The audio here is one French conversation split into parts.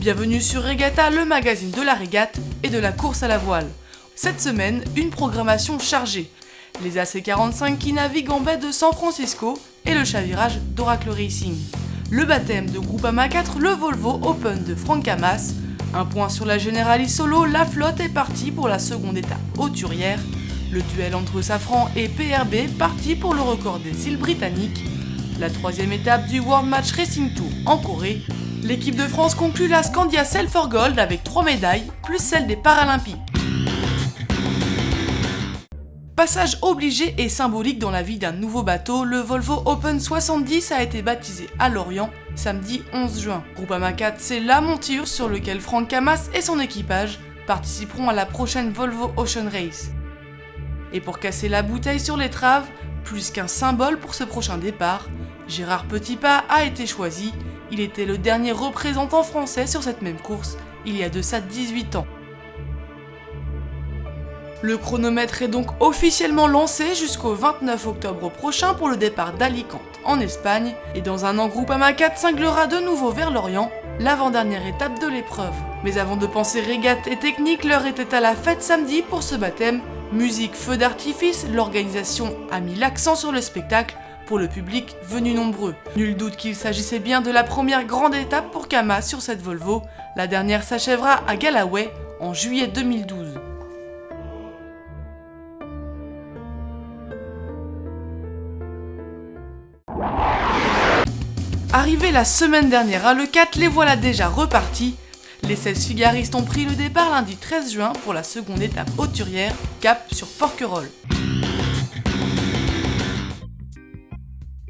Bienvenue sur Regatta, le magazine de la régate et de la course à la voile. Cette semaine, une programmation chargée. Les AC45 qui naviguent en baie de San Francisco et le chavirage d'Oracle Racing. Le baptême de Groupama 4, le Volvo Open de Franck Hamas. Un point sur la Generali Solo, la flotte est partie pour la seconde étape hauturière. Le duel entre Safran et PRB parti pour le record des îles britanniques. La troisième étape du World Match Racing Tour en Corée. L'équipe de France conclut la Scandia Sail for Gold avec 3 médailles, plus celle des Paralympiques. Passage obligé et symbolique dans la vie d'un nouveau bateau, le Volvo Open 70 a été baptisé à Lorient samedi 11 juin. Groupama 4, c'est la monture sur laquelle Franck Hamas et son équipage participeront à la prochaine Volvo Ocean Race. Et pour casser la bouteille sur l'étrave, plus qu'un symbole pour ce prochain départ, Gérard Petitpas a été choisi. Il était le dernier représentant français sur cette même course, il y a de ça 18 ans. Le chronomètre est donc officiellement lancé jusqu'au 29 octobre prochain pour le départ d'Alicante en Espagne, et dans un an, Groupama 4 cinglera de nouveau vers l'Orient, l'avant-dernière étape de l'épreuve. Mais avant de penser régate et technique, l'heure était à la fête samedi pour ce baptême. Musique, feu d'artifice, l'organisation a mis l'accent sur le spectacle pour le public venu nombreux. Nul doute qu'il s'agissait bien de la première grande étape pour Hamas sur cette Volvo. La dernière s'achèvera à Galloway en juillet 2012. Arrivé la semaine dernière à l'E4, les voilà déjà repartis. Les 16 figaristes ont pris le départ lundi 13 juin pour la seconde étape hauturière, cap sur Porquerolles.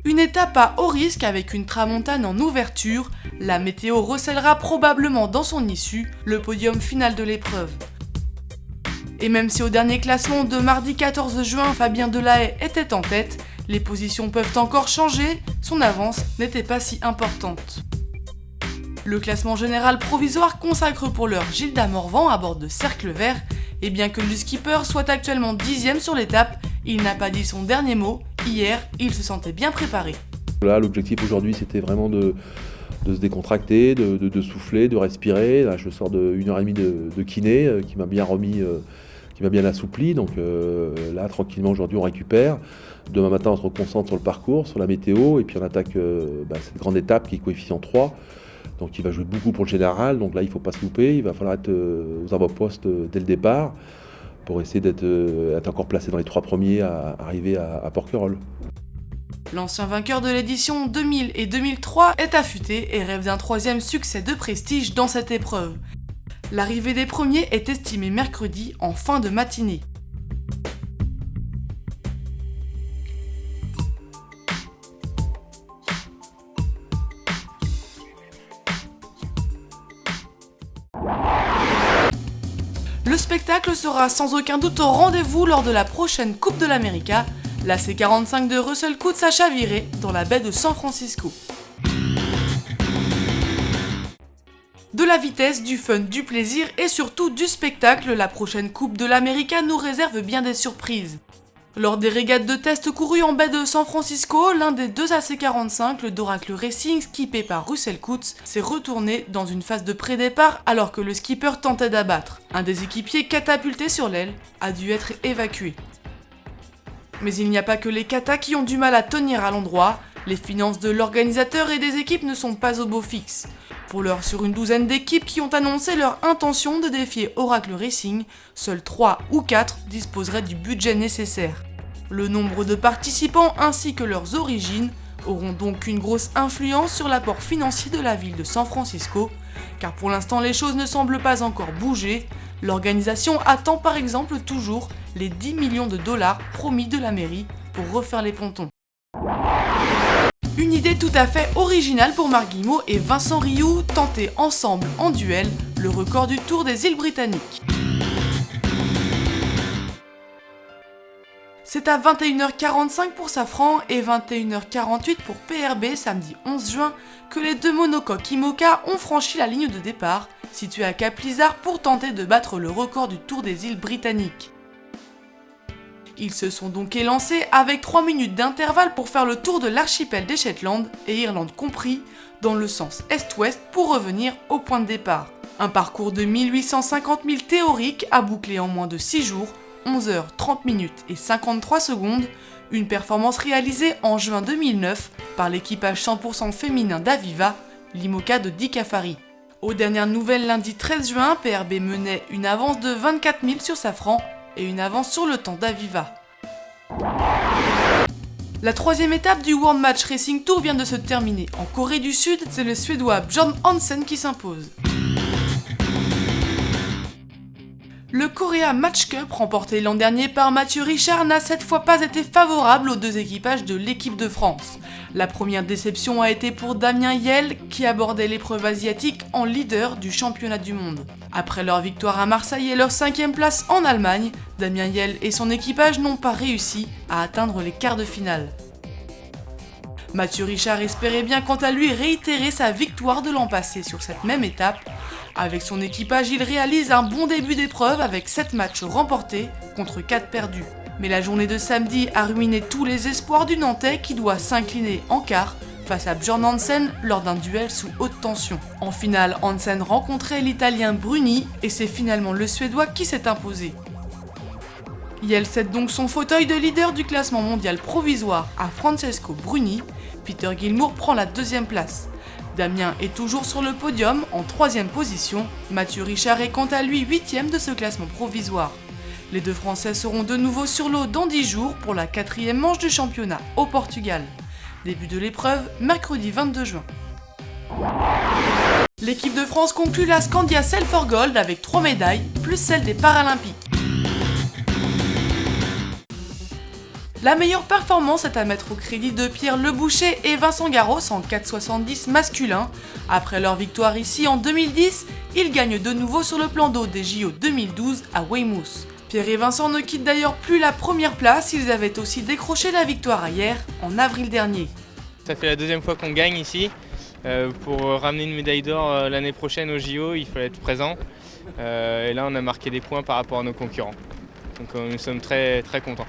Une étape à haut risque avec une tramontane en ouverture, la météo recèlera probablement dans son issue le podium final de l'épreuve. Et même si au dernier classement de mardi 14 juin, Fabien Delahaye était en tête, les positions peuvent encore changer, son avance n'était pas si importante. Le classement général provisoire consacre pour l'heure Gilda Morvan à bord de Cercle Vert, et bien que le skipper soit actuellement 10e sur l'étape, il n'a pas dit son dernier mot. Hier, il se sentait bien préparé. Là, l'objectif aujourd'hui, c'était vraiment de se décontracter, de souffler, de respirer. Là, je sors de 1h30 de kiné qui m'a bien remis, qui m'a bien assoupli. Donc là, tranquillement, aujourd'hui, on récupère. Demain matin, on se reconcentre sur le parcours, sur la météo, et puis on attaque cette grande étape qui est coefficient 3. Donc il va jouer beaucoup pour le général. Donc là, il ne faut pas se louper. Il va falloir être aux avant-postes dès le départ, pour essayer d'être encore placé dans les 3 premiers à arriver à Porquerolles. L'ancien vainqueur de l'édition 2000 et 2003 est affûté et rêve d'un 3e succès de prestige dans cette épreuve. L'arrivée des premiers est estimée mercredi en fin de matinée. Le spectacle sera sans aucun doute au rendez-vous lors de la prochaine Coupe de l'América. La C45 de Russell Coutts a chaviré dans la baie de San Francisco. De la vitesse, du fun, du plaisir et surtout du spectacle, la prochaine Coupe de l'América nous réserve bien des surprises. Lors des régates de test courues en baie de San Francisco, l'un des 2 AC45, le d'Oracle Racing, skippé par Russell Coutts, s'est retourné dans une phase de pré-départ alors que le skipper tentait d'abattre. Un des équipiers catapulté sur l'aile a dû être évacué. Mais il n'y a pas que les katas qui ont du mal à tenir à l'endroit. Les finances de l'organisateur et des équipes ne sont pas au beau fixe. Pour l'heure, sur une douzaine d'équipes qui ont annoncé leur intention de défier Oracle Racing, seuls 3 ou 4 disposeraient du budget nécessaire. Le nombre de participants ainsi que leurs origines auront donc une grosse influence sur l'apport financier de la ville de San Francisco, car pour l'instant les choses ne semblent pas encore bouger. L'organisation attend par exemple toujours les 10 millions de dollars promis de la mairie pour refaire les pontons. Une idée tout à fait originale pour Marc Guillemot et Vincent Rioux, tenter ensemble en duel le record du Tour des îles britanniques. C'est à 21h45 pour Safran et 21h48 pour PRB samedi 11 juin que les 2 monocoques IMOCA ont franchi la ligne de départ, située à Cap Lizard pour tenter de battre le record du Tour des îles britanniques. Ils se sont donc élancés avec 3 minutes d'intervalle pour faire le tour de l'archipel des Shetland, et Irlande compris, dans le sens est-ouest pour revenir au point de départ. Un parcours de 1850 milles théoriques à boucler en moins de 6 jours, 11 heures 30 minutes et 53 secondes, une performance réalisée en juin 2009 par l'équipage 100% féminin d'Aviva, l'IMOCA de Dick Afari. Aux dernières nouvelles lundi 13 juin, PRB menait une avance de 24 000 sur Safran et une avance sur le temps d'Aviva. La troisième étape du World Match Racing Tour vient de se terminer. En Corée du Sud, c'est le Suédois Björn Hansen qui s'impose. Le Korea Match Cup, remporté l'an dernier par Mathieu Richard, n'a cette fois pas été favorable aux deux équipages de l'équipe de France. La première déception a été pour Damien Hiel, qui abordait l'épreuve asiatique en leader du championnat du monde. Après leur victoire à Marseille et leur 5e place en Allemagne, Damien Hiel et son équipage n'ont pas réussi à atteindre les quarts de finale. Mathieu Richard espérait bien quant à lui réitérer sa victoire de l'an passé sur cette même étape. Avec son équipage, il réalise un bon début d'épreuve avec 7 matchs remportés contre 4 perdus. Mais la journée de samedi a ruiné tous les espoirs du Nantais qui doit s'incliner en quart face à Björn Hansen lors d'un duel sous haute tension. En finale, Hansen rencontrait l'Italien Bruni et c'est finalement le Suédois qui s'est imposé. Hiel cède donc son fauteuil de leader du classement mondial provisoire à Francesco Bruni. Peter Gilmour prend la 2e place. Damien est toujours sur le podium en 3e position. Mathieu Richard est quant à lui 8e de ce classement provisoire. Les deux Français seront de nouveau sur l'eau dans 10 jours pour la 4e manche du championnat au Portugal. Début de l'épreuve, mercredi 22 juin. L'équipe de France conclut la Scandia Sail for Gold avec 3 médailles, plus celle des Paralympiques. La meilleure performance est à mettre au crédit de Pierre Leboucher et Vincent Garros en 4,70 masculin. Après leur victoire ici en 2010, ils gagnent de nouveau sur le plan d'eau des JO 2012 à Weymouth. Pierre et Vincent ne quittent d'ailleurs plus la première place, ils avaient aussi décroché la victoire hier, en avril dernier. Ça fait la 2e fois qu'on gagne ici. Pour ramener une médaille d'or l'année prochaine aux JO, il fallait être présent. Et là, on a marqué des points par rapport à nos concurrents. Donc nous sommes très contents.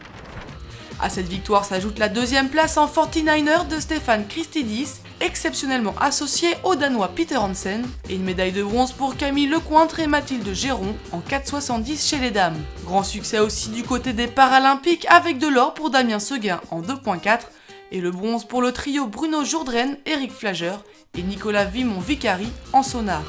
À cette victoire s'ajoute la 2e place en 49er de Stéphane Christidis, exceptionnellement associé au Danois Peter Hansen, et une médaille de bronze pour Camille Lecointre et Mathilde Géron en 4,70 chez les dames. Grand succès aussi du côté des Paralympiques avec de l'or pour Damien Seguin en 2,4 et le bronze pour le trio Bruno Jourdain, Eric Flageur et Nicolas Vimon-Vicari en sonar.